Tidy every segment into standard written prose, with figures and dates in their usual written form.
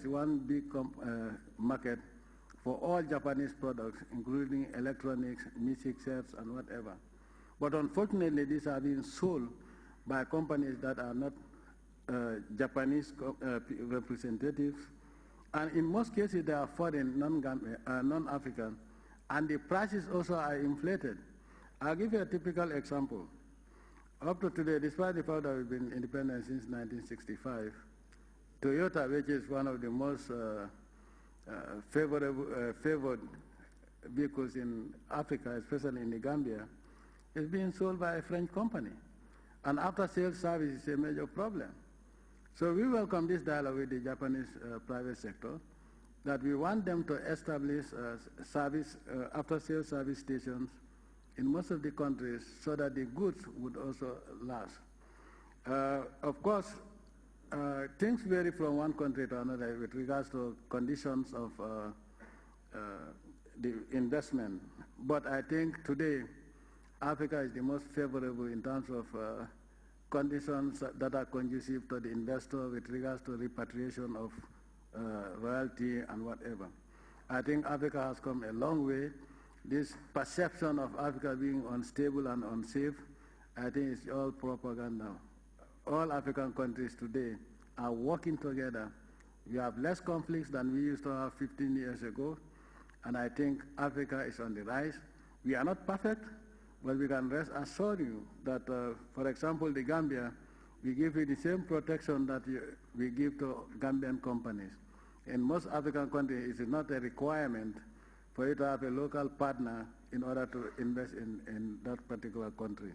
one big market for all Japanese products, including electronics, music sets, and whatever. But unfortunately, these are being sold by companies that are not Japanese representatives. And in most cases, they are foreign, non-African, and the prices also are inflated. I'll give you a typical example. Up to today, despite the fact that we've been independent since 1965, Toyota, which is one of the most favored vehicles in Africa, especially in the Gambia, is being sold by a French company. And after-sales service is a major problem. So we welcome this dialogue with the Japanese private sector, that we want them to establish after-sales service stations in most of the countries so that the goods would also last. Of course, things vary from one country to another with regards to conditions of the investment. But I think today, Africa is the most favorable in terms of conditions that are conducive to the investor with regards to repatriation of royalty and whatever. I think Africa has come a long way. This perception of Africa being unstable and unsafe, I think it's all propaganda. All African countries today are working together. We have less conflicts than we used to have 15 years ago, and I think Africa is on the rise. We are not perfect, but we can rest assured you that, for example, the Gambia, we give you the same protection that we give to Gambian companies. In most African countries, it is not a requirement for you to have a local partner in order to invest in that particular country.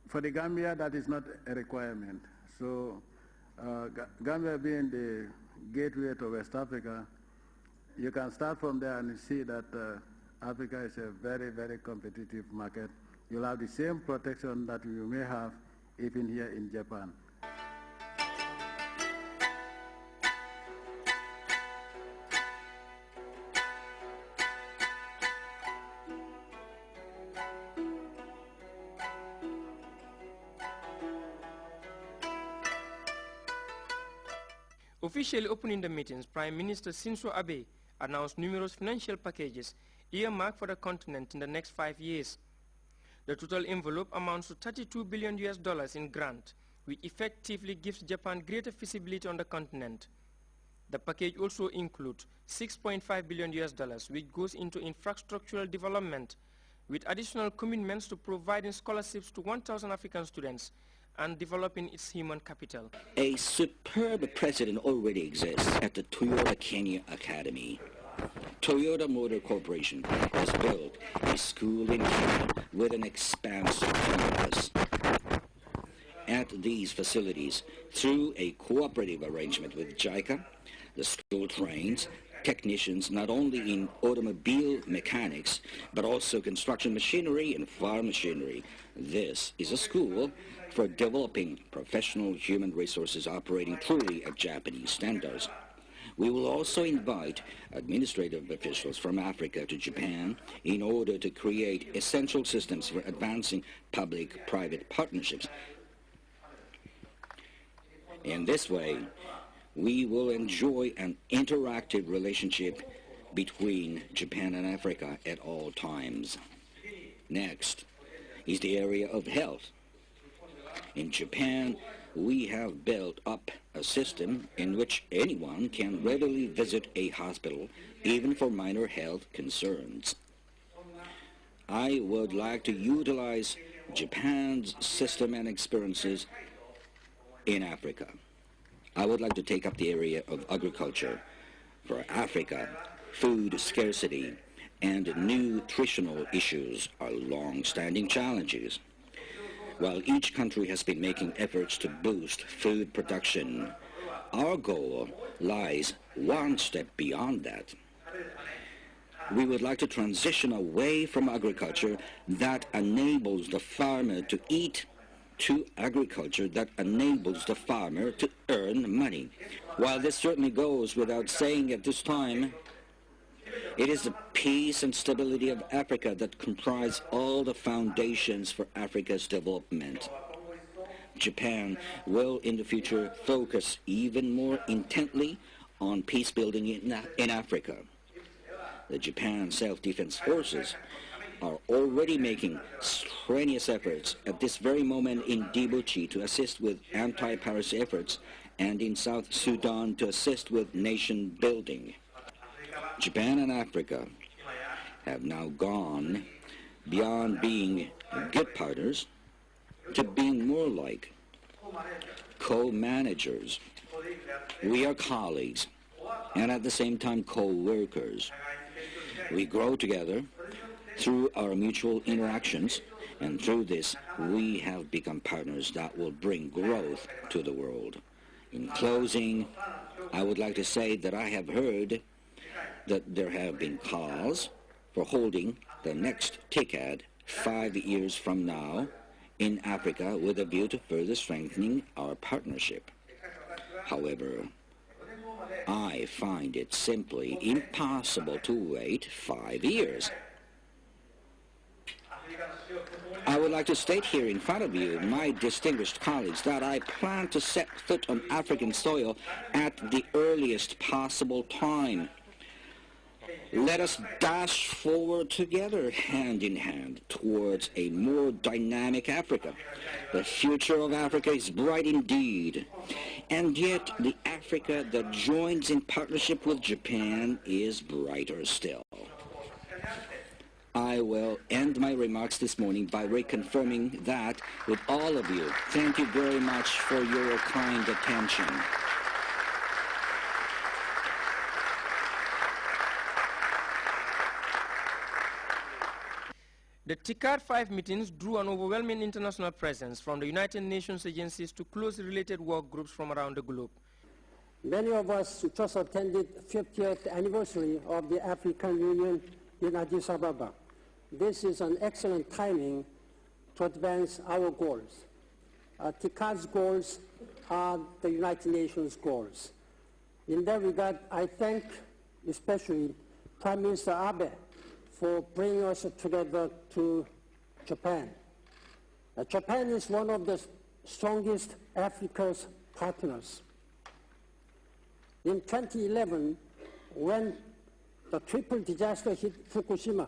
For the Gambia, that is not a requirement. So Gambia being the gateway to West Africa, you can start from there and see that Africa is a very, very competitive market. You'll have the same protection that you may have even here in Japan. Officially opening the meetings, Prime Minister Shinzo Abe announced numerous financial packages earmarked for the continent in the next 5 years. The total envelope amounts to $32 billion in grant, which effectively gives Japan greater visibility on the continent. The package also includes $6.5 billion, which goes into infrastructural development, with additional commitments to providing scholarships to 1,000 African students and developing its human capital. A superb precedent already exists at the Toyota Kenya Academy. Toyota Motor Corporation has built a school in Kenya with an expansive campus. At these facilities, through a cooperative arrangement with JICA, the school trains technicians not only in automobile mechanics, but also construction machinery and farm machinery. This is a school for developing professional human resources operating truly at Japanese standards. We will also invite administrative officials from Africa to Japan in order to create essential systems for advancing public-private partnerships. In this way, we will enjoy an interactive relationship between Japan and Africa at all times. Next is the area of health. In Japan, we have built up a system in which anyone can readily visit a hospital, even for minor health concerns. I would like to utilize Japan's system and experiences in Africa. I would like to take up the area of agriculture. For Africa, food scarcity and nutritional issues are long-standing challenges. While each country has been making efforts to boost food production, our goal lies one step beyond that. We would like to transition away from agriculture that enables the farmer to eat to agriculture that enables the farmer to earn money. While this certainly goes without saying at this time, it is the peace and stability of Africa that comprise all the foundations for Africa's development. Japan will in the future focus even more intently on peace building in Africa. The Japan Self-Defense Forces are already making strenuous efforts at this very moment in Djibouti to assist with anti-piracy efforts, and in South Sudan to assist with nation building. Japan and Africa have now gone beyond being good partners to being more like co-managers. We are colleagues and at the same time co-workers. We grow together through our mutual interactions, and through this we have become partners that will bring growth to the world. In closing, I would like to say that I have heard that there have been calls for holding the next TICAD 5 years from now in Africa with a view to further strengthening our partnership. However, I find it simply impossible to wait 5 years. I would like to state here in front of you, my distinguished colleagues, that I plan to set foot on African soil at the earliest possible time. Let us dash forward together, hand in hand, towards a more dynamic Africa. The future of Africa is bright indeed, and yet the Africa that joins in partnership with Japan is brighter still. I will end my remarks this morning by reconfirming that with all of you. Thank you very much for your kind attention. The TICAD 5 meetings drew an overwhelming international presence from the United Nations agencies to closely related work groups from around the globe. Many of us just attended the 50th anniversary of the African Union in Addis Ababa. This is an excellent timing to advance our goals. TICAD's goals are the United Nations goals. In that regard, I thank especially Prime Minister Abe for bringing us together to Japan. Japan is one of the strongest Africa's partners. In 2011, when the triple disaster hit Fukushima,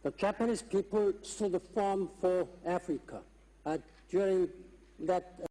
the Japanese people stood firm for Africa. During that